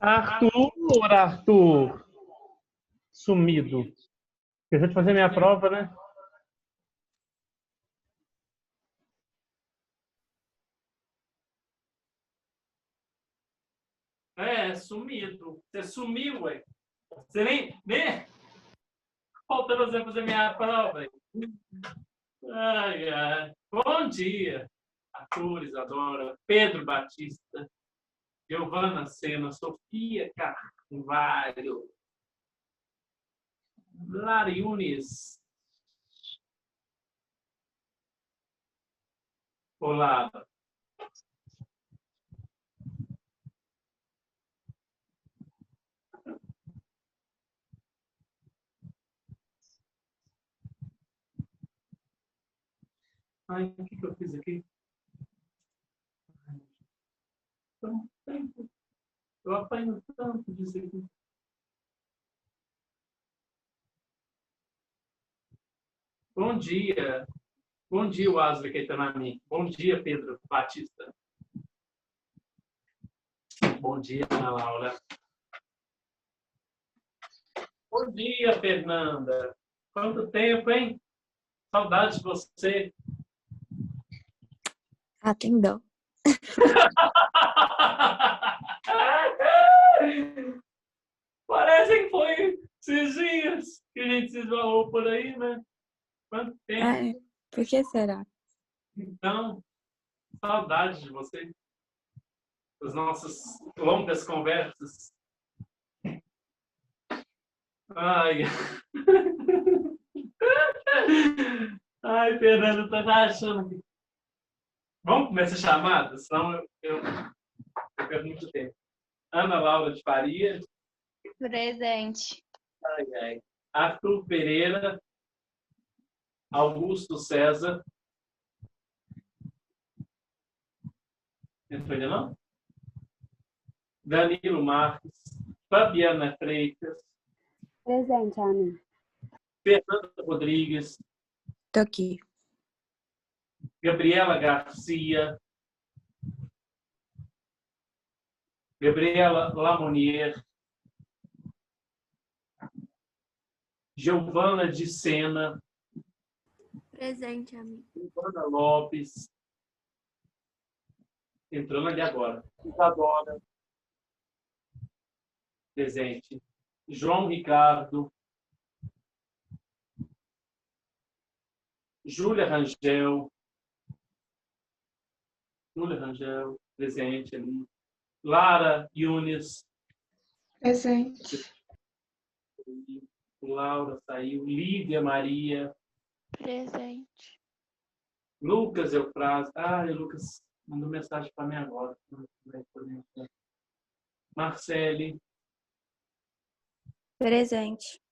Arthur, Arthur, sumido. Deixa eu te fazer minha prova, né? Sumido. Você sumiu, ué. Você nem faltou você fazer minha prova. Ai, ai. Bom dia, Arthur, Isadora, Pedro Batista, Giovana Sena, Sofia Carvalho, Lara Yunis. Olá. Ai, o que eu fiz aqui? Eu apanho tanto disso aqui. Bom dia. Bom dia, Wesley Caetanami. Bom dia, Pedro Batista. Bom dia, Ana Laura. Bom dia, Fernanda. Quanto tempo, hein? Saudade de você. Ah, tem dó. Parece que foi esses dias que a gente se esbarrou por aí, né? Quanto tempo. Por que será? Então, saudade de você. As nossas longas conversas. Ai. Ai, Fernando, tá achando que... Vamos começar a chamada? Senão eu perco muito tempo. Ana Laura de Faria. Presente. Ai, ai. Arthur Pereira. Augusto César. Entrou ainda não? Danilo Marques. Fabiana Freitas. Presente, Ana. Fernanda Rodrigues. Tô aqui. Gabriela Garcia. Gabriela Lamonier. Giovana de Sena. Presente, amigo. Giovana Lopes. Entrando ali agora. Isadora. Presente. João Ricardo. Júlia Rangel. Júlia Rangel, presente ali. Lara Yunis. Presente. Laura saiu. Lívia Maria. Presente. Lucas Eufrásio. Ah, o Lucas mandou mensagem para mim agora. Marcele. Presente.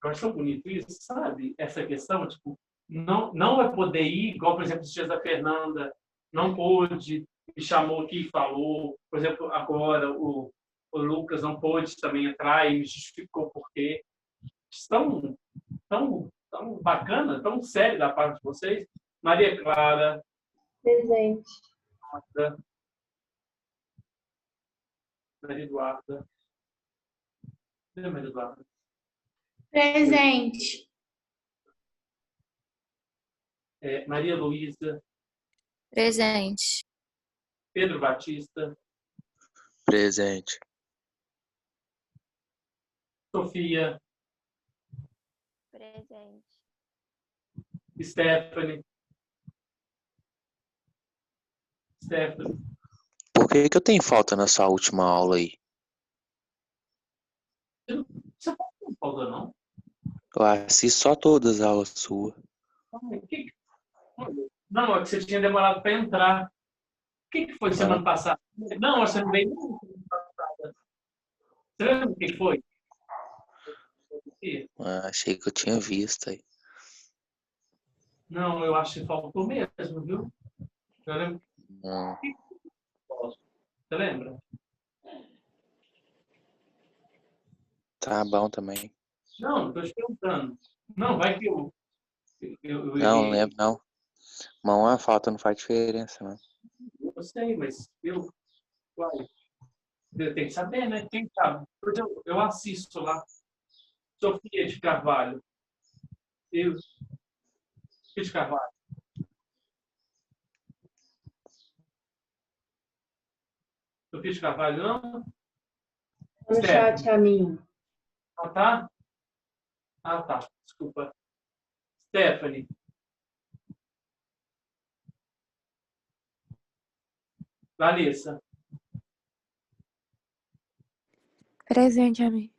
Eu acho tão bonito isso, sabe? Essa questão, tipo, não vai poder ir, igual, por exemplo, os dias da Fernanda, não pôde, me chamou aqui e falou. Por exemplo, agora o Lucas não pôde também entrar e me justificou por quê. Tão bacana, tão sério da parte de vocês. Maria Clara. Presente. Maria Eduarda. Cadê a Maria Eduarda? Presente. Maria Luísa. Presente. Pedro Batista. Presente. Sofia. Presente. Stephanie. Por que eu tenho falta na sua última aula aí? Você não falou, não? Eu assisto só todas as aulas suas. Não, é que você tinha demorado para entrar. O que foi semana passada? Não, você não veio semana passada. Você lembra o que foi? Achei que eu tinha visto aí. Não, eu acho que faltou mesmo, viu? Eu lembro. Você lembra? Tá bom também. Não, estou te perguntando. Não, vai que eu Não lembro, não. Uma falta não faz diferença, não. Eu sei, mas eu... Uai. Eu tenho que saber, né? Quem sabe? Porque eu assisto lá. Sofia de Carvalho. Sofia de Carvalho. Sofia de Carvalho, não? No chat, a mim. Ah, tá? Ah, tá. Desculpa. Stephanie. Vanessa. Presente, amigo.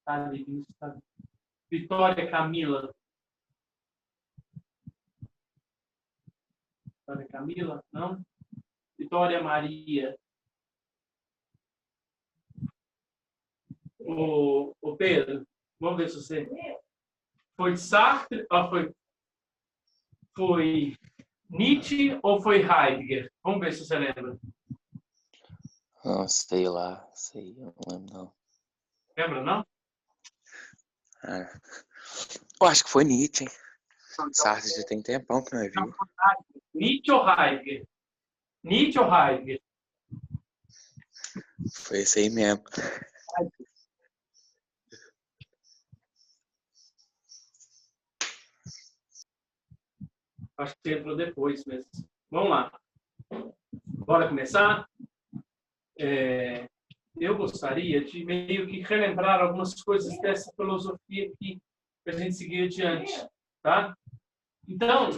Tá ali, tá. Vitória Camila. Vitória Camila? Não? Vitória Maria. O Pedro, vamos ver se você... Foi Sartre ou foi Nietzsche ou foi Heidegger? Vamos ver se você lembra. Não, sei lá. Sei, eu não lembro, não. Lembra, não? Ah, eu acho que foi Nietzsche, hein? Sartre já tem tempão que não é vivo. Nietzsche ou Heidegger? Nietzsche ou Heidegger? Foi esse aí mesmo. Acho que você entrou depois mesmo. Vamos lá. Bora começar? Eu gostaria de meio que relembrar algumas coisas dessa filosofia aqui para a gente seguir adiante, tá? Então,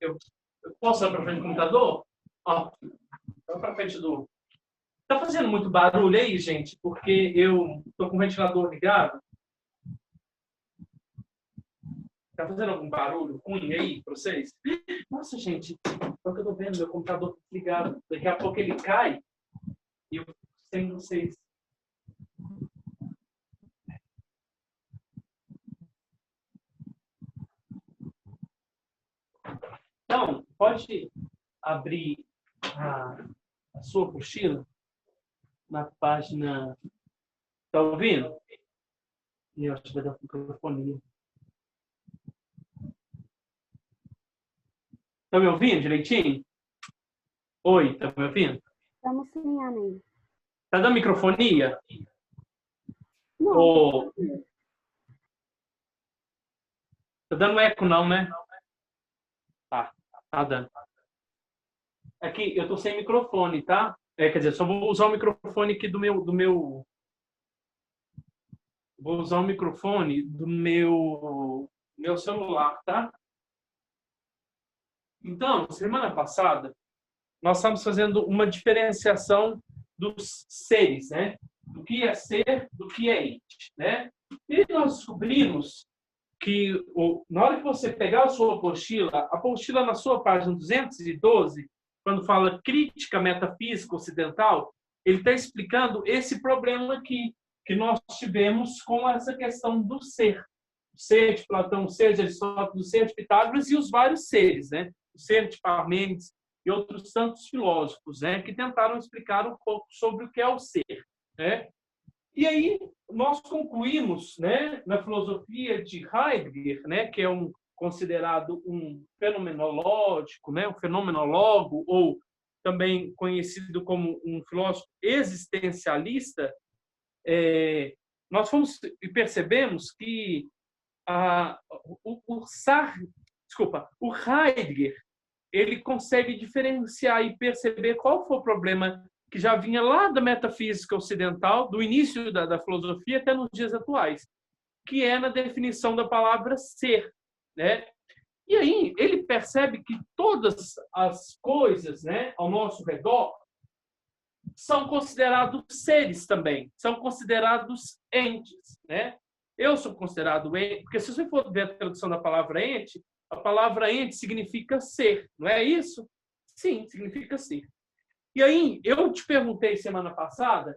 eu posso ir para frente do computador? Ó, para frente do... Tá fazendo muito barulho aí, gente? Porque eu tô com o ventilador ligado. Tá fazendo algum barulho ruim aí para vocês? Nossa, gente, é o que eu tô vendo, meu computador ligado. Daqui a pouco ele cai e eu sem vocês. Então, pode abrir a sua apostila na página... Tá ouvindo? Eu acho que vai dar microfonia. Tá me ouvindo direitinho? Oi, tá me ouvindo? Estamos sim, amém. Tá dando microfonia? Não. Ou... Tá dando eco não, né? Tá dando. Aqui, eu tô sem microfone, tá? Quer dizer, só vou usar o microfone aqui do meu... Vou usar o microfone do meu celular, tá? Então, semana passada, nós estamos fazendo uma diferenciação dos seres, né? Do que é ser, do que é ente, né? E nós descobrimos que na hora que você pegar a sua apostila na sua página 212, quando fala crítica metafísica ocidental, ele está explicando esse problema aqui, que nós tivemos com essa questão do ser. O ser de Platão, o ser de Aristóteles, o ser de Pitágoras e os vários seres, né? O ser de Parmênides e outros tantos filósofos, né? Que tentaram explicar um pouco sobre o que é o ser, né? E aí nós concluímos, né, na filosofia de Heidegger, né, que é considerado um fenomenológico, né, um fenomenólogo, ou também conhecido como um filósofo existencialista, nós fomos e percebemos que o Heidegger ele consegue diferenciar e perceber qual foi o problema que já vinha lá da metafísica ocidental, do início da filosofia até nos dias atuais, que é na definição da palavra ser, né? E aí ele percebe que todas as coisas, né, ao nosso redor são considerados seres também, são considerados entes, né? Eu sou considerado ente, porque se você for ver a tradução da palavra ente, a palavra ente significa ser, não é isso? Sim, significa ser. E aí, eu te perguntei semana passada,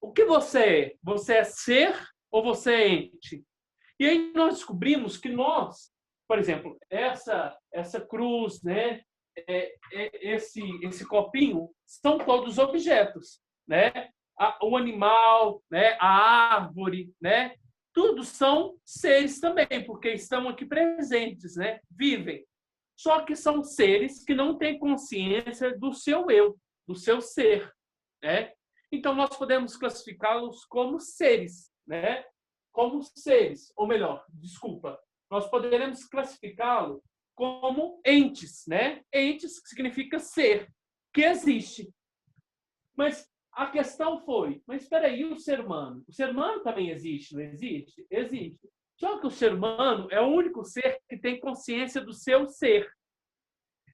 o que você é? Você é ser ou você é ente? E aí nós descobrimos que nós, por exemplo, essa cruz, né, esse copinho, são todos objetos, né? O animal, né, a árvore, né? Tudo são seres também, porque estão aqui presentes, né? Vivem. Só que são seres que não têm consciência do seu eu, do seu ser, né? Então, nós podemos classificá-los como seres, né? Como seres, ou melhor, desculpa, nós poderemos classificá-lo como entes, né? Entes significa ser, que existe. Mas a questão foi, mas espera aí, o ser humano? O ser humano também existe, não existe? Existe. Só que o ser humano é o único ser que tem consciência do seu ser.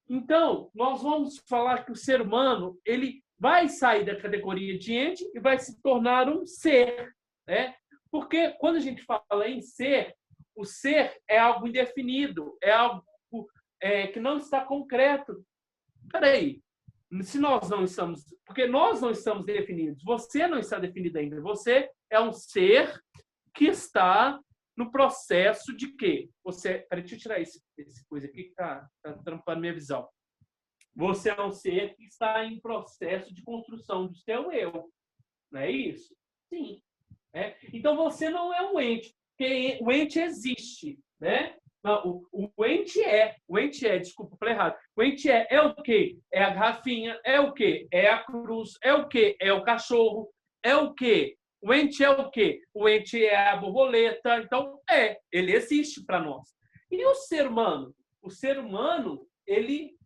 Então, nós vamos falar que o ser humano, ele vai sair da categoria de ente e vai se tornar um ser, né? Porque quando a gente fala em ser, o ser é algo indefinido, é algo que não está concreto. Espera aí, se nós não estamos... Porque nós não estamos definidos, você não está definido ainda. Você é um ser que está no processo de quê? Peraí, deixa eu tirar esse coisa aqui que está trampando minha visão. Você é um ser que está em processo de construção do seu eu. Não é isso? Sim. Então, você não é um ente, porque o ente existe, né? Não, o ente é, desculpa, falei errado. O ente é o quê? É a garrafinha, é o quê? É a cruz, é o quê? É o cachorro, é o quê? O ente é o quê? O ente é a borboleta. Então, ele existe para nós. E o ser humano? O ser humano, ele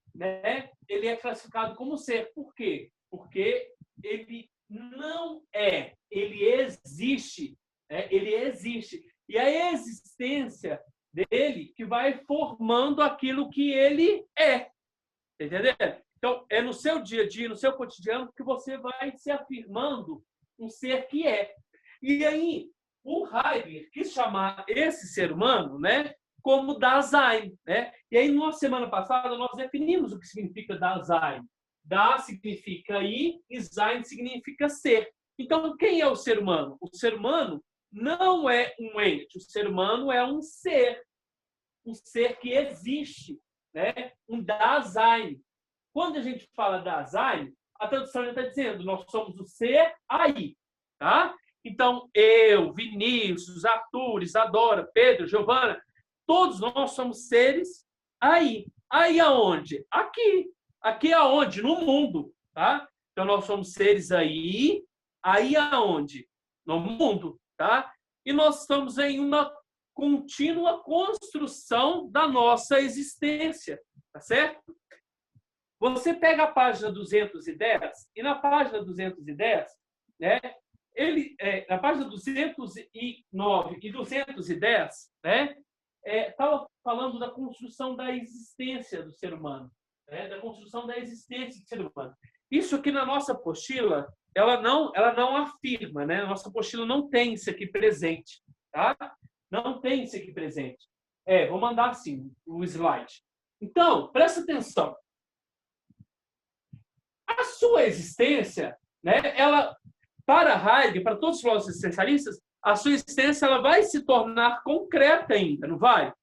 é classificado como ser. Por quê? Porque ele não é, ele existe. Ele existe. E a existência dele que vai formando aquilo que ele é. Tá entendendo? Então, é no seu dia a dia, no seu cotidiano, que você vai se afirmando um ser que é. E aí, o Heidegger quis chamar esse ser humano, né, como Dasein, né? E aí, na semana passada, nós definimos o que significa Dasein. Da significa ir e Sein significa ser. Então, quem é o ser humano? O ser humano não é um ente, o ser humano é um ser que existe, né? Um Dasein. Quando a gente fala Dasein, a tradução já está dizendo, nós somos o ser aí, tá? Então, eu, Vinícius, Arthur, Isadora, Pedro, Giovana, todos nós somos seres aí. Aí aonde? Aqui. Aqui aonde? No mundo, tá? Então, nós somos seres aí. Aí aonde? No mundo, tá? E nós estamos em uma contínua construção da nossa existência, tá certo? Você pega a página 210 e na página 210, né, na página 209 e 210, né, estava falando da construção da existência do ser humano, né, da construção da existência do ser humano. Isso aqui na nossa apostila, ela não afirma, né? A nossa apostila não tem isso aqui presente, tá? Não tem isso aqui presente. Vou mandar assim o slide. Então, presta atenção. A sua existência, né? Ela, para Heidegger, para todos os filósofos existencialistas, a sua existência ela vai se tornar concreta ainda, não vai?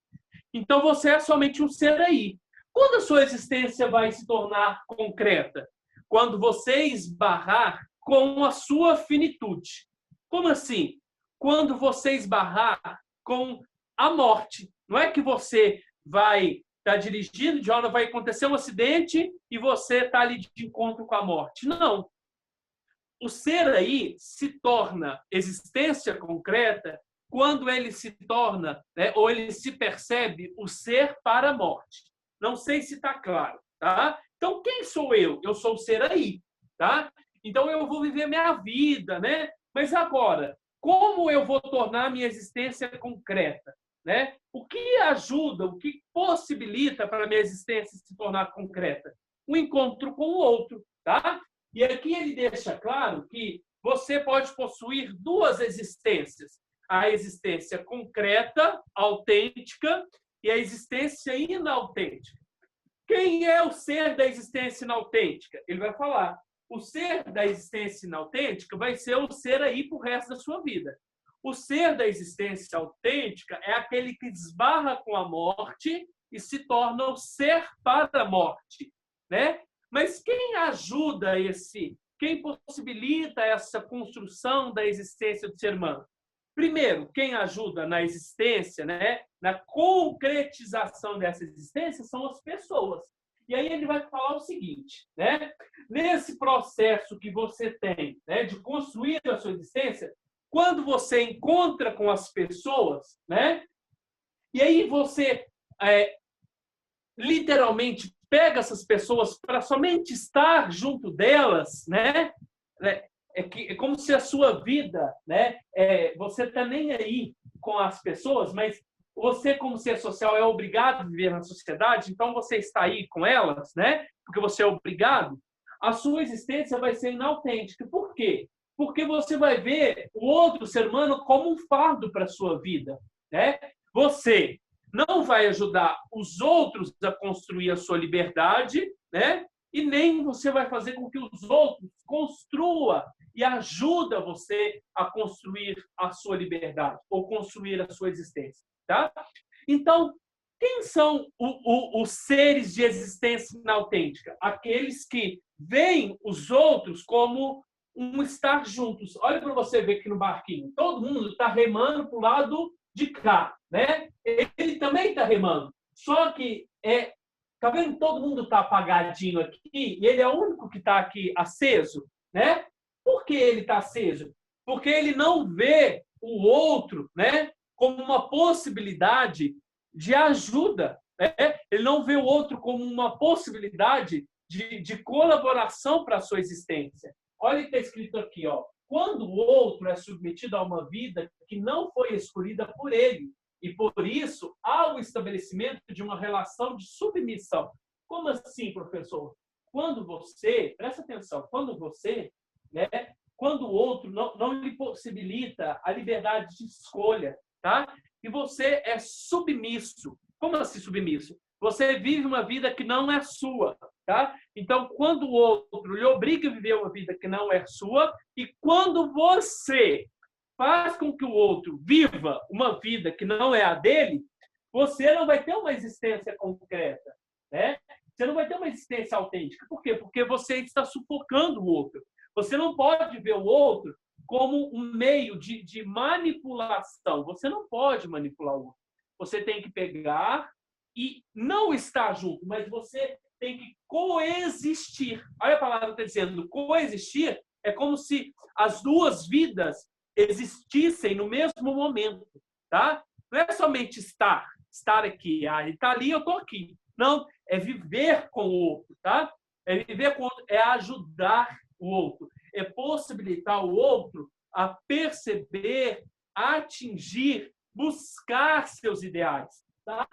Então, você é somente um ser aí. Quando a sua existência vai se tornar concreta? Quando você esbarrar com a sua finitude. Como assim? Quando você esbarrar com a morte. Não é que você vai estar dirigindo, de hora vai acontecer um acidente e você está ali de encontro com a morte. Não. O ser aí se torna existência concreta quando ele se torna, né, ou ele se percebe o ser para a morte. Não sei se está claro, tá? Então, quem sou eu? Eu sou o ser aí, tá? Então, eu vou viver minha vida, né? Mas agora, como eu vou tornar minha existência concreta, né? O que ajuda, o que possibilita para a minha existência se tornar concreta? Um encontro com o outro, tá? E aqui ele deixa claro que você pode possuir duas existências. A existência concreta, autêntica, e a existência inautêntica. Quem é o ser da existência inautêntica? Ele vai falar. O ser da existência inautêntica vai ser o ser aí pro resto da sua vida. O ser da existência autêntica é aquele que esbarra com a morte e se torna o ser para a morte, né? Mas quem ajuda quem possibilita essa construção da existência do ser humano? Primeiro, quem ajuda na existência, né, na concretização dessa existência, são as pessoas. E aí ele vai falar o seguinte, né? Nesse processo que você tem, né, de construir a sua existência, quando você encontra com as pessoas, né, e aí você literalmente pega essas pessoas para somente estar junto delas, né? É como se a sua vida, né? Você está nem aí com as pessoas, mas você, como ser social, é obrigado a viver na sociedade, então você está aí com elas, né? Porque você é obrigado. A sua existência vai ser inautêntica. Por quê? Porque você vai ver o outro ser humano como um fardo para a sua vida, né? Você não vai ajudar os outros a construir a sua liberdade, né? E nem você vai fazer com que os outros construam e ajuda você a construir a sua liberdade ou construir a sua existência, tá? Então, quem são os seres de existência inautêntica? Aqueles que veem os outros como um estar juntos. Olha para você ver aqui no barquinho. Todo mundo está remando para o lado de cá, né? Ele também está remando. Só que tá vendo? Todo mundo está apagadinho aqui e ele é o único que está aqui aceso, né? Por que ele está aceso? Porque ele não vê o outro, né, como uma possibilidade de ajuda, né? Ele não vê o outro como uma possibilidade de colaboração para a sua existência. Olha o que está escrito aqui, ó. Quando o outro é submetido a uma vida que não foi escolhida por ele, e por isso há o estabelecimento de uma relação de submissão. Como assim, professor? Quando você, presta atenção, quando você, né, quando o outro não lhe possibilita a liberdade de escolha, tá? E você é submisso. Como assim submisso? Você vive uma vida que não é sua, tá? Então, quando o outro lhe obriga a viver uma vida que não é sua, e quando você faz com que o outro viva uma vida que não é a dele, você não vai ter uma existência concreta, né? Você não vai ter uma existência autêntica. Por quê? Porque você está sufocando o outro. Você não pode ver o outro como um meio de manipulação. Você não pode manipular o outro. Você tem que pegar e não estar junto, mas você tem que coexistir. Olha a palavra que está dizendo, coexistir é como se as duas vidas existissem no mesmo momento, tá? Não é somente estar aqui, ele está ali, eu estou aqui. Não, é viver com o outro, tá? É viver com o outro, é ajudar o outro, é possibilitar o outro a perceber, a atingir, buscar seus ideais, tá?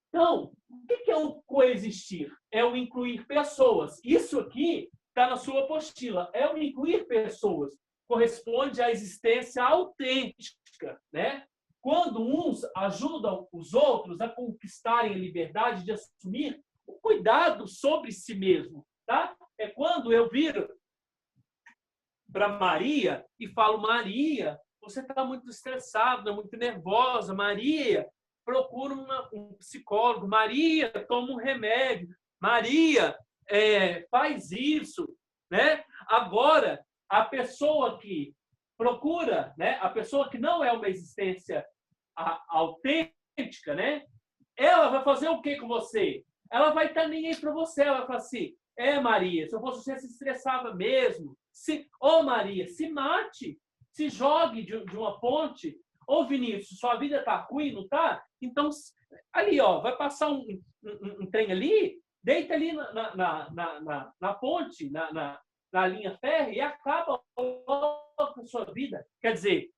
Então, o que é o coexistir? É o incluir pessoas. Isso aqui está na sua apostila. É o incluir pessoas. Corresponde à existência autêntica, né? Quando uns ajudam os outros a conquistarem a liberdade de assumir o cuidado sobre si mesmo, tá? É quando eu viro para Maria e falo, Maria, você está muito estressada, muito nervosa, Maria, procura um psicólogo, Maria, toma um remédio, Maria, faz isso, né? Agora, a pessoa que procura, né? A pessoa que não é uma existência autêntica, né? Ela vai fazer o que com você? Ela vai estar nem aí para você, ela vai falar assim, Maria, se eu fosse você, se estressava mesmo. Maria, se mate, se jogue de uma ponte. Ô, Vinícius, sua vida está ruim, não está? Então, ali, ó, vai passar um trem ali, deita ali na ponte, na linha férrea e acaba com a sua vida. Quer dizer,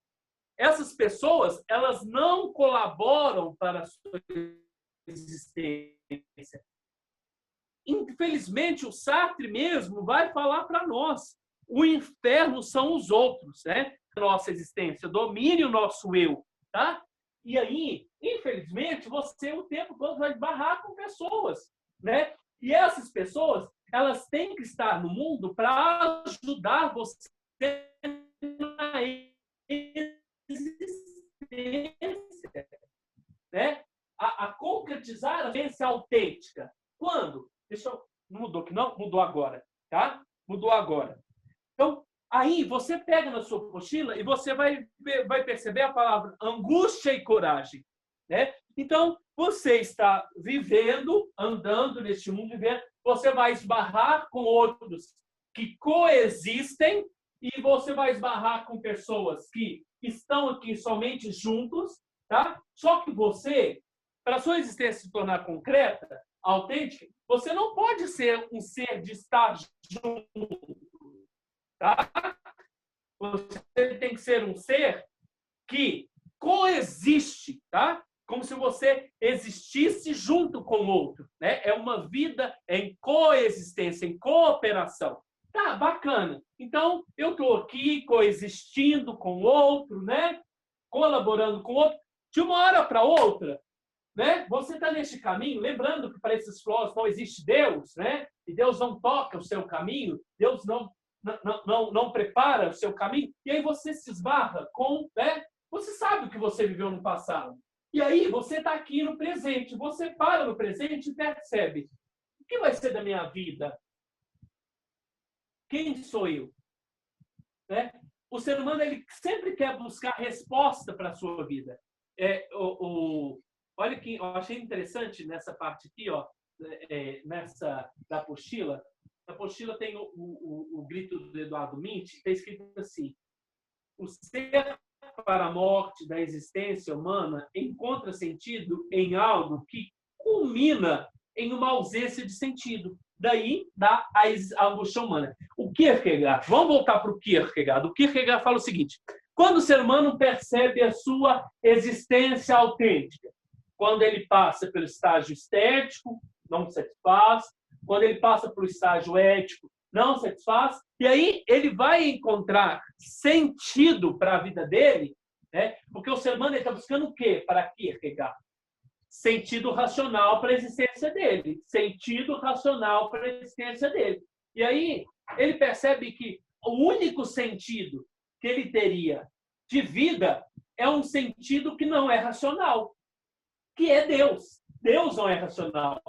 essas pessoas, elas não colaboram para a sua existência. Infelizmente, o Sartre mesmo vai falar para nós. O inferno são os outros, né? Nossa existência, domine o nosso eu, tá? E aí, infelizmente, você o tempo todo vai barrar com pessoas, né? E essas pessoas, elas têm que estar no mundo para ajudar você na existência, né? A concretizar a existência autêntica. Quando? Não mudou, que não mudou agora, tá? Mudou agora. Então, Aí você pega na sua apostila e você vai perceber a palavra angústia e coragem, né? Então, você está vivendo, andando neste mundo, vivendo, você vai esbarrar com outros que coexistem e você vai esbarrar com pessoas que estão aqui somente juntos, tá? Só que você, para a sua existência se tornar concreta, autêntica, você não pode ser um ser de estar junto, tá? Você tem que ser um ser que coexiste, tá? Como se você existisse junto com o outro, né? É uma vida em coexistência, em cooperação. Tá, bacana. Então, eu estou aqui coexistindo com o outro, né? Colaborando com o outro. De uma hora para outra, né? Você está neste caminho, lembrando que para esses filósofos não existe Deus, né? E Deus não toca o seu caminho, Deus não prepara o seu caminho, e aí você se esbarra com, né? Você sabe o que você viveu no passado. E aí você está aqui no presente, você para no presente e percebe: o que vai ser da minha vida? Quem sou eu? Né? O ser humano ele sempre quer buscar resposta para a sua vida. Olha que eu achei interessante nessa parte aqui, ó, nessa da apostila. Na apostila tem o grito do Eduardo Mint, está escrito assim: o ser para a morte da existência humana encontra sentido em algo que culmina em uma ausência de sentido. Daí dá a angústia humana. O Kierkegaard, vamos voltar para o Kierkegaard. O Kierkegaard fala o seguinte: quando o ser humano percebe a sua existência autêntica, quando ele passa pelo estágio estético, não satisfaz, quando ele passa para o estágio ético, não satisfaz, e aí ele vai encontrar sentido para a vida dele, né? Porque o ser humano está buscando o quê para Kierkegaard? Sentido racional para a existência dele. Sentido racional para a existência dele. E aí ele percebe que o único sentido que ele teria de vida é um sentido que não é racional, que é Deus. Deus não é racional.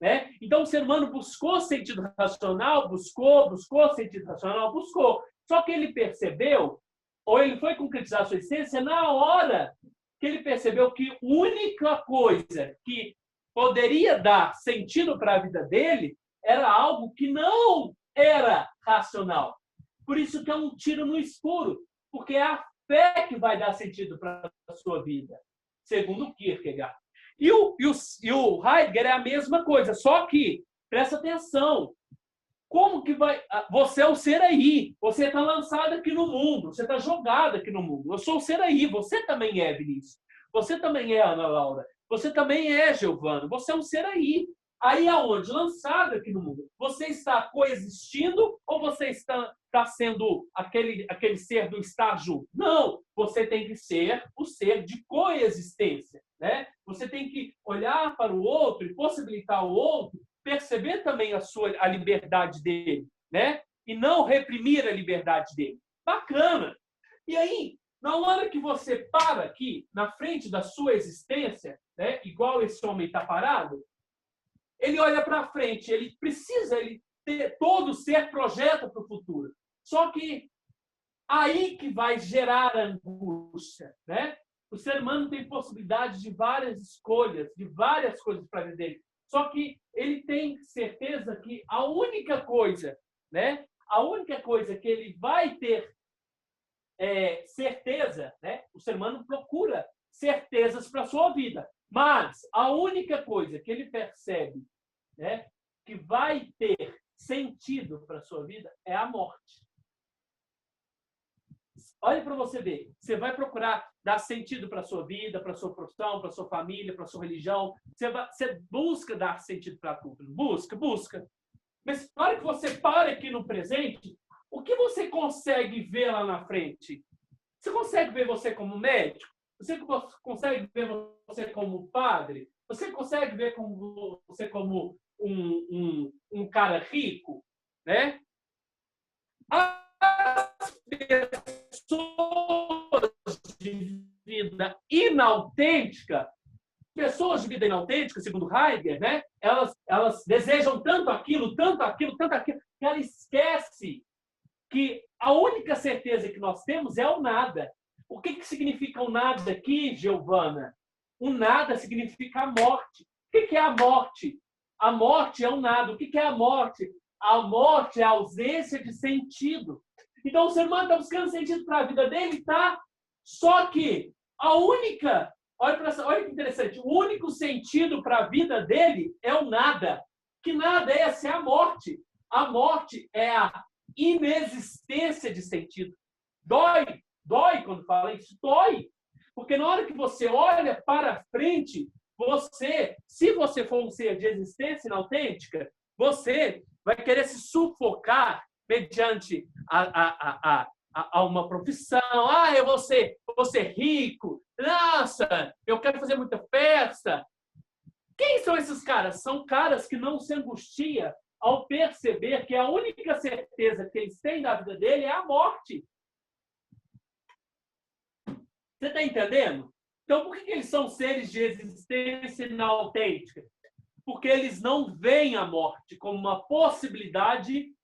Né? Então o ser humano buscou sentido racional, buscou sentido racional, buscou. Só que ele percebeu, ou ele foi concretizar a sua essência na hora que ele percebeu que a única coisa que poderia dar sentido para a vida dele era algo que não era racional. Por isso que é um tiro no escuro, porque é a fé que vai dar sentido para a sua vida, segundo Kierkegaard. E o Heidegger é a mesma coisa, só que, presta atenção, como que vai... Você é o ser aí, você está lançado aqui no mundo, você está jogado aqui no mundo. Eu sou o ser aí, você também é, Vinícius. Você também é, Ana Laura. Você também é, Giovana. Você é um ser aí. Aí aonde? Lançado aqui no mundo. Você está coexistindo ou você está sendo aquele ser do estar junto? Não, você tem que ser o ser de coexistência. Né? Você tem que olhar para o outro e possibilitar o outro perceber também a liberdade dele, né? E não reprimir a liberdade dele. Bacana! E aí, na hora que você para aqui, na frente da sua existência, né? Igual esse homem está parado, ele olha para frente, ele ter todo ser projeta para o futuro. Só que aí que vai gerar angústia, né? O ser humano tem possibilidade de várias escolhas, de várias coisas para a vida dele. Só que ele tem certeza que a única coisa, né? A única coisa que ele vai ter certeza, né? O ser humano procura certezas para a sua vida. Mas a única coisa que ele percebe, né, que vai ter sentido para a sua vida é a morte. Olha para você ver. Você vai procurar dar sentido para a sua vida, para a sua profissão, para a sua família, para a sua religião. Você busca dar sentido para tudo. Busca. Mas na hora que você para aqui no presente, o que você consegue ver lá na frente? Você consegue ver você como médico? Você consegue ver você como padre? Você consegue ver você como um cara rico? Né? As pessoas de vida inautêntica, segundo Heidegger, né? Elas desejam tanto aquilo, que ela esquece que A única certeza que nós temos é o nada. O que significa o nada aqui, Giovana? O nada significa a morte. O que é a morte? A morte é o nada. O que é a morte? A morte é a ausência de sentido. Então, o ser humano está buscando sentido para a vida dele, tá? Só que a única... Olha que interessante. O único sentido para a vida dele é o nada. Que nada é essa? É a morte. A morte é a inexistência de sentido. Dói. Dói quando fala isso. Dói. Porque na hora que você olha para frente, se você for um ser de existência inautêntica, você vai querer se sufocar mediante a uma profissão. Ah, eu vou ser rico. Nossa, eu quero fazer muita festa. Quem são esses caras? São caras que não se angustiam ao perceber que a única certeza que eles têm da vida dele é a morte. Você está entendendo? Então, por que eles são seres de existência inautêntica? Porque eles não veem a morte como uma possibilidade.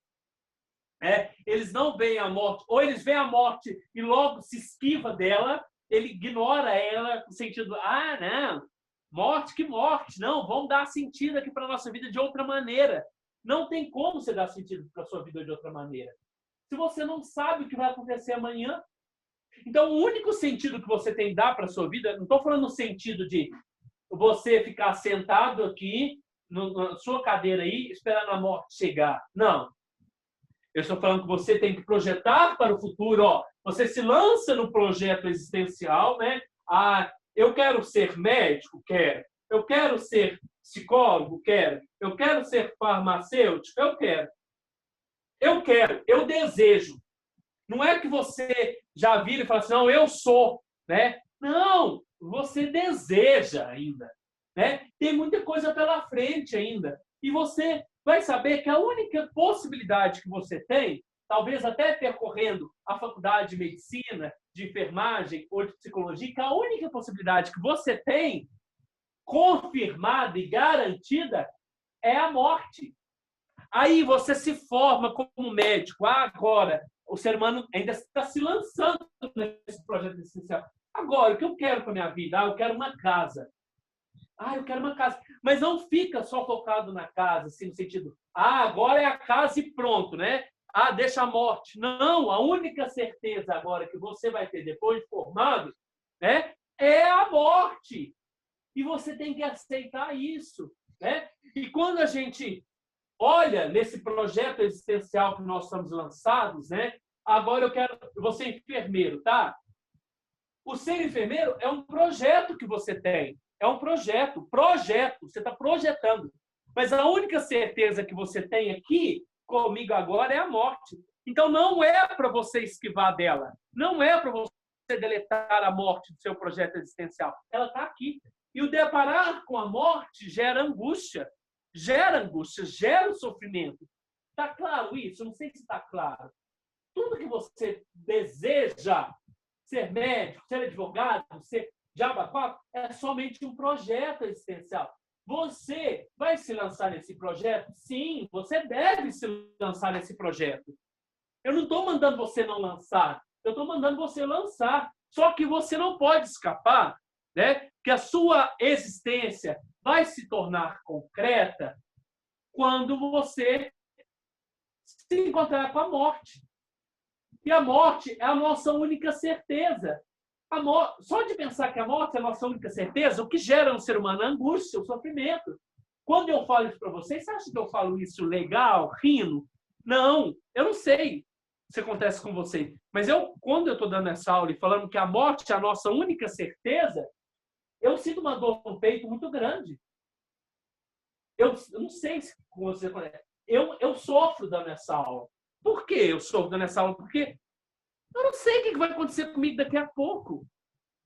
Eles não veem a morte, ou eles veem a morte e logo se esquiva dela, ele ignora ela no sentido, não, morte que morte, não, vamos dar sentido aqui para a nossa vida de outra maneira. Não tem como você dar sentido para a sua vida de outra maneira. Se você não sabe o que vai acontecer amanhã. Então, o único sentido que você tem que dar para a sua vida, não estou falando no sentido de você ficar sentado aqui, na sua cadeira aí, esperando a morte chegar. Não. Eu estou falando que você tem que projetar para o futuro. Ó, você se lança no projeto existencial, né? Eu quero ser médico? Quero. Eu quero ser psicólogo? Quero. Eu quero ser farmacêutico? Eu quero. Eu quero. Eu desejo. Não é que você já vira e fala assim, não, eu sou, né? Não, você deseja ainda, né? Tem muita coisa pela frente ainda. E você vai saber que a única possibilidade que você tem, talvez até percorrendo a faculdade de medicina, de enfermagem ou de psicologia, que a única possibilidade que você tem, confirmada e garantida, é a morte. Aí você se forma como médico. Agora, o ser humano ainda está se lançando nesse projeto existencial. Agora, o que eu quero para a minha vida? Eu quero uma casa. Eu quero uma casa. Mas não fica só focado na casa, assim, no sentido, agora é a casa e pronto, né? Deixa a morte. Não, a única certeza agora que você vai ter depois de formado, né, é a morte. E você tem que aceitar isso, né? E quando a gente olha nesse projeto existencial que nós estamos lançados, né? Agora eu vou ser enfermeiro, tá? O ser enfermeiro é um projeto que você tem. É um projeto. Você está projetando. Mas a única certeza que você tem aqui, comigo agora, é a morte. Então, não é para você esquivar dela. Não é para você deletar a morte do seu projeto existencial. Ela está aqui. E o deparar com a morte gera angústia. Gera o sofrimento. Está claro isso? Não sei se está claro. Tudo que você deseja, ser médico, ser advogado, ser diabo, é somente um projeto existencial. Você vai se lançar nesse projeto? Sim, você deve se lançar nesse projeto. Eu não estou mandando você não lançar. Eu estou mandando você lançar. Só que você não pode escapar, né? Que a sua existência vai se tornar concreta quando você se encontrar com a morte. E a morte é a nossa única certeza. Só de pensar que a morte é a nossa única certeza, o que gera no ser humano? A angústia, o sofrimento. Quando eu falo isso para vocês, você acha que eu falo isso legal, rindo? Não, eu não sei se acontece com vocês. Mas quando eu estou dando essa aula e falando que a morte é a nossa única certeza, eu sinto uma dor no peito muito grande. Eu não sei se você conhece. Eu sofro dando essa aula. Por que eu sofro dando essa aula? Porque eu não sei o que vai acontecer comigo daqui a pouco.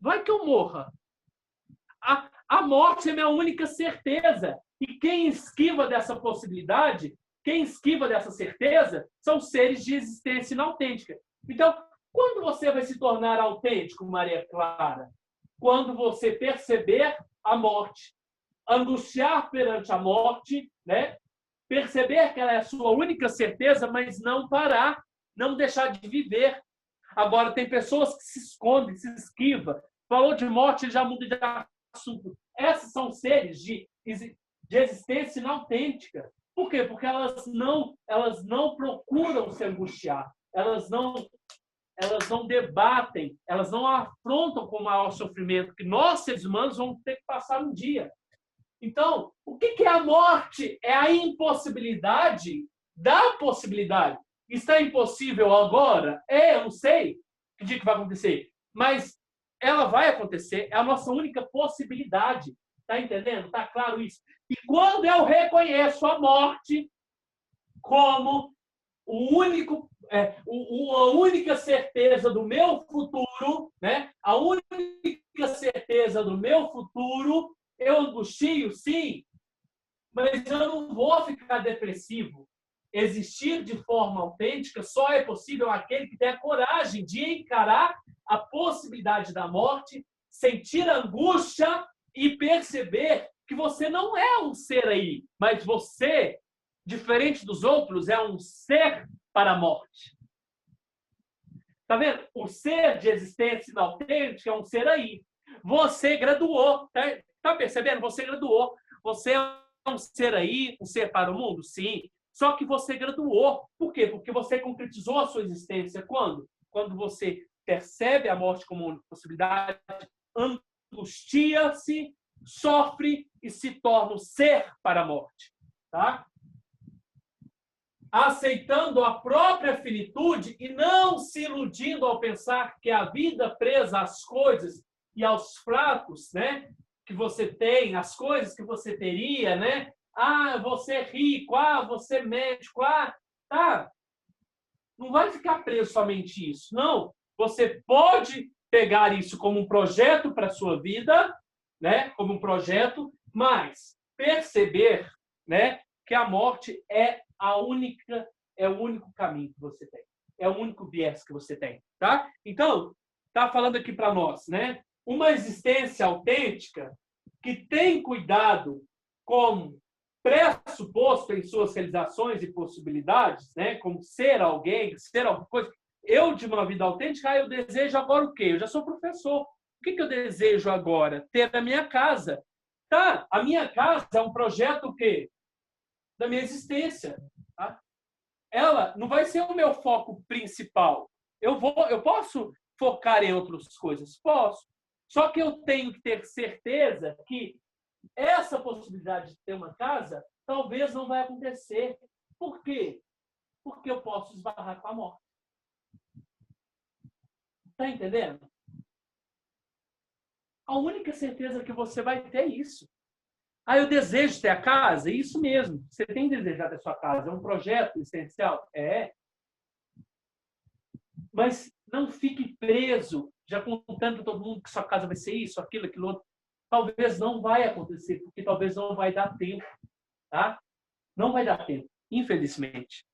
Vai que eu morra. A morte é minha única certeza. E quem esquiva dessa possibilidade, quem esquiva dessa certeza, são seres de existência inautêntica. Então, quando você vai se tornar autêntico, Maria Clara? Quando você perceber a morte, angustiar perante a morte, né? Perceber que ela é a sua única certeza, mas não parar. não deixar de viver. Agora, tem pessoas que se escondem, se esquivam. Falou de morte, ele já muda de assunto. Esses são seres de existência inautêntica. Por quê? Porque elas não procuram se angustiar. Elas não debatem, elas não afrontam com o maior sofrimento que nós, seres humanos, vamos ter que passar um dia. Então, o que é a morte? É a impossibilidade da possibilidade. Está impossível agora? Eu não sei que dia que vai acontecer, mas ela vai acontecer, é a nossa única possibilidade. Está entendendo? Está claro isso? E quando eu reconheço a morte como a única certeza do meu futuro, né? A única certeza do meu futuro, eu angustio, sim, mas eu não vou ficar depressivo. Existir de forma autêntica só é possível aquele que tem a coragem de encarar a possibilidade da morte, sentir angústia e perceber que você não é um ser aí, mas você, diferente dos outros, é um ser para a morte. Tá vendo? O ser de existência inautêntica é um ser aí. Você graduou, tá percebendo? Você graduou. Você é um ser aí, um ser para o mundo? Sim. Só que você graduou. Por quê? Porque você concretizou a sua existência. Quando? Quando você percebe a morte como uma possibilidade, angustia-se, sofre e se torna um ser para a morte. Tá? Aceitando a própria finitude e não se iludindo ao pensar que a vida presa às coisas e aos pratos, né, que você tem, as coisas que você teria, né? Você é rico, você é médico, tá. Não vai ficar preso somente isso. Não. Você pode pegar isso como um projeto para a sua vida, né? Como um projeto, mas perceber, né, que a morte é o único caminho que você tem. É o único viés que você tem, tá? Então, tá falando aqui para nós, né? Uma existência autêntica que tem cuidado como pressuposto em suas realizações e possibilidades, né? Como ser alguém, ser alguma coisa. Eu, de uma vida autêntica, eu desejo agora o quê? Eu já sou professor. O que eu desejo agora? Ter a minha casa. Tá? A minha casa é um projeto o quê? Da minha existência. Tá? Ela não vai ser o meu foco principal. Eu posso focar em outras coisas? Posso. Só que eu tenho que ter certeza que essa possibilidade de ter uma casa talvez não vai acontecer. Por quê? Porque eu posso esbarrar com a morte. Está entendendo? A única certeza que você vai ter é isso. Eu desejo ter a casa? É isso mesmo. Você tem desejado ter a sua casa. É um projeto essencial? É. Mas não fique preso, já contando para todo mundo que sua casa vai ser isso, aquilo, aquilo outro. Talvez não vai acontecer, porque talvez não vai dar tempo. Tá? Não vai dar tempo, infelizmente.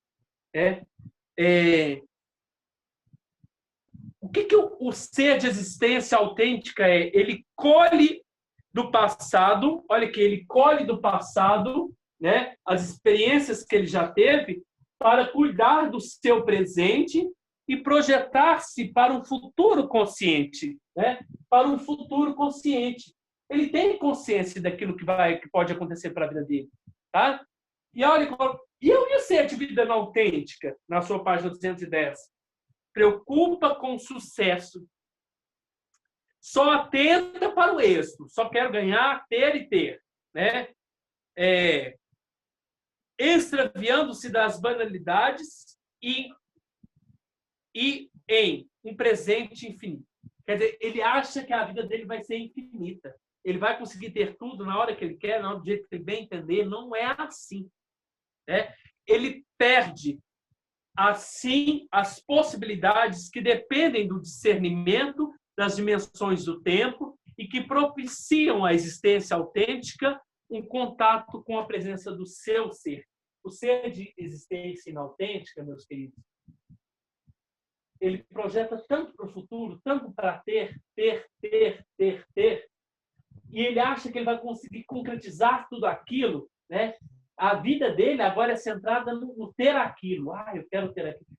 O que o ser de existência autêntica é? Ele colhe do passado, olha que ele colhe do passado, né, as experiências que ele já teve, para cuidar do seu presente e projetar-se para um futuro consciente, né? Para um futuro consciente. Ele tem consciência daquilo que pode acontecer para a vida dele, tá? E olha, e o ser de vida autêntica, na sua página 210? Preocupa com o sucesso. Só atenta para o êxito. Só quero ganhar, ter e ter. Né? Extraviando-se das banalidades e em um presente infinito. Quer dizer, ele acha que a vida dele vai ser infinita. Ele vai conseguir ter tudo na hora que ele quer, do jeito que ele bem entender. Não é assim. Né? Ele perde, assim, as possibilidades que dependem do discernimento das dimensões do tempo e que propiciam a existência autêntica, um contato com a presença do seu ser. O ser de existência inautêntica, meus queridos, ele projeta tanto para o futuro, tanto para ter, e ele acha que ele vai conseguir concretizar tudo aquilo, né? A vida dele agora é centrada no ter aquilo. Eu quero ter aquilo.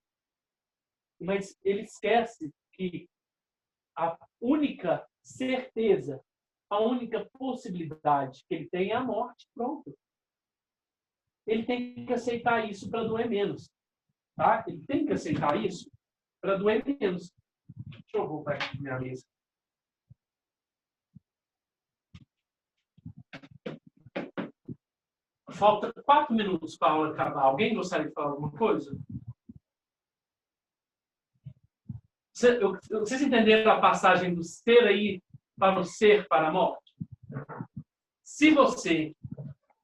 Mas ele esquece que a única certeza, a única possibilidade que ele tem é a morte. Pronto. Ele tem que aceitar isso para doer menos. Tá? Ele tem que aceitar isso para doer menos. Deixa eu voltar aqui na minha mesa. Falta 4 minutos para a aula acabar. Alguém gostaria de falar alguma coisa? Vocês entenderam a passagem do ser aí para o ser para a morte? Se você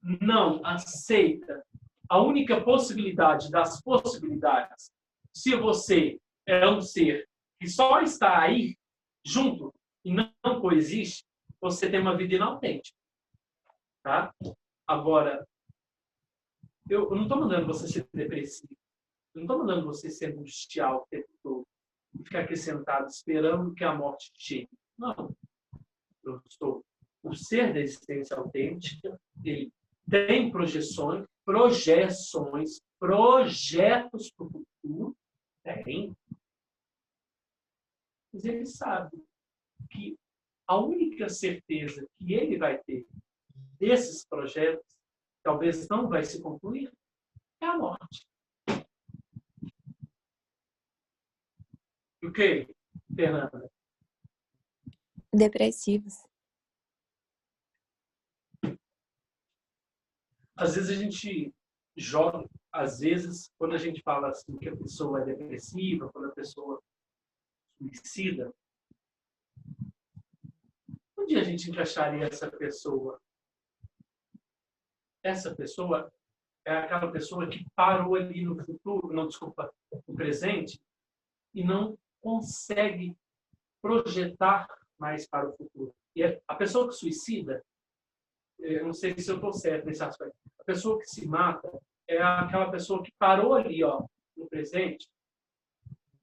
não aceita a única possibilidade das possibilidades, se você é um ser que só está aí, junto, e não coexiste, você tem uma vida inautêntica. Tá? Agora, eu não estou mandando você ser depressivo. Eu não estou mandando você ser angustiado o tempo todo. E ficar aqui sentado esperando que a morte chegue. Não. Eu sou o ser da existência autêntica. Ele tem projeções, projetos para o futuro. Tem. Mas ele sabe que a única certeza que ele vai ter desses projetos, talvez não vai se concluir, é a morte. O que, Fernanda? Depressivos. Às vezes a gente joga, às vezes, quando a gente fala assim que a pessoa é depressiva, quando a pessoa suicida, onde a gente encaixaria essa pessoa? Essa pessoa é aquela pessoa que parou ali no futuro, não, desculpa, no presente, e não consegue projetar mais para o futuro. E a pessoa que suicida, eu não sei se eu estou certo nesse aspecto, a pessoa que se mata é aquela pessoa que parou ali, ó, no presente,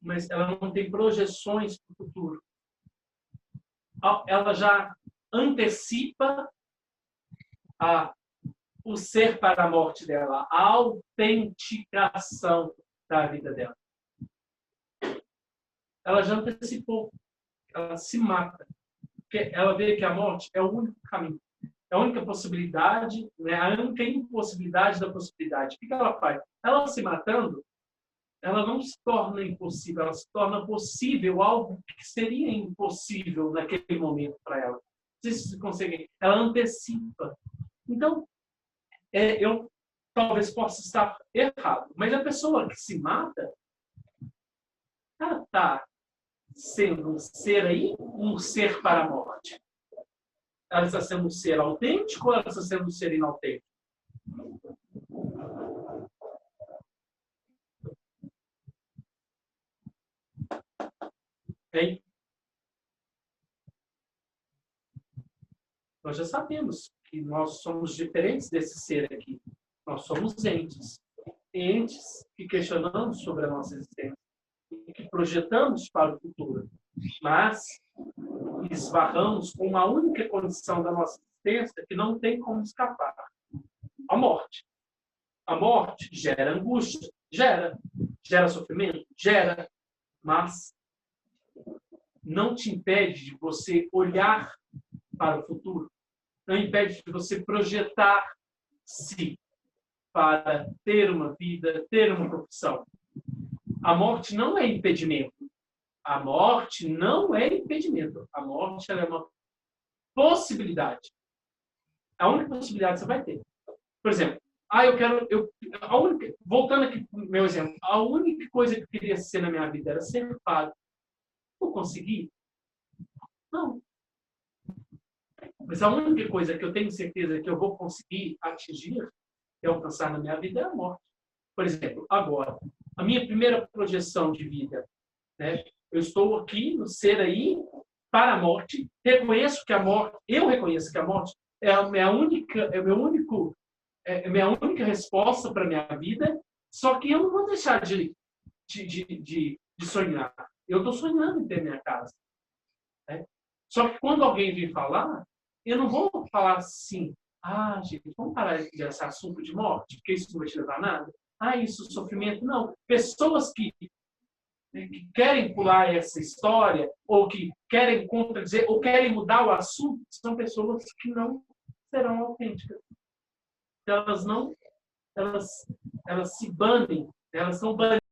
mas ela não tem projeções para o futuro. Ela já antecipa o ser para a morte dela, a autenticação da vida dela. Ela já antecipou. Ela se mata. Porque ela vê que a morte é o único caminho. É a única possibilidade, né? A única impossibilidade da possibilidade. O que ela faz? Ela se matando, ela não se torna impossível, ela se torna possível algo que seria impossível naquele momento para ela. Não sei se vocês conseguem. Ela antecipa. Então, eu talvez possa estar errado, mas a pessoa que se mata, ela está sendo um ser aí, um ser para a morte. Ela está sendo um ser autêntico ou ela está sendo um ser inautêntico? Hein? Nós já sabemos que nós somos diferentes desse ser aqui. Nós somos entes. Entes que questionamos sobre a nossa existência e que projetamos para o futuro. Mas esbarramos com uma única condição da nossa existência que não tem como escapar. A morte. A morte gera angústia. Gera sofrimento. Gera. Mas não te impede de você olhar para o futuro. Não impede de você projetar-se para ter uma vida, ter uma profissão. A morte não é impedimento. A morte não é impedimento. A morte ela é uma possibilidade. A única possibilidade que você vai ter. Por exemplo, voltando aqui para o meu exemplo, a única coisa que eu queria ser na minha vida era ser padre. Vou conseguir? Não. Mas a única coisa que eu tenho certeza que eu vou conseguir atingir e alcançar na minha vida é a morte. Por exemplo, agora, a minha primeira projeção de vida, né? Eu estou aqui no ser aí para a morte, reconheço que a morte, eu reconheço que a morte é a minha única resposta para a minha vida, só que eu não vou deixar de sonhar. Eu estou sonhando em ter minha casa. Né? Só que quando alguém vem falar, eu não vou falar assim, gente, vamos parar desse assunto de morte, porque isso não vai te levar a nada. Isso, sofrimento. Não. Pessoas que que querem pular essa história, ou que querem contradizer, ou querem mudar o assunto, são pessoas que não serão autênticas. Elas se banem, elas são banidas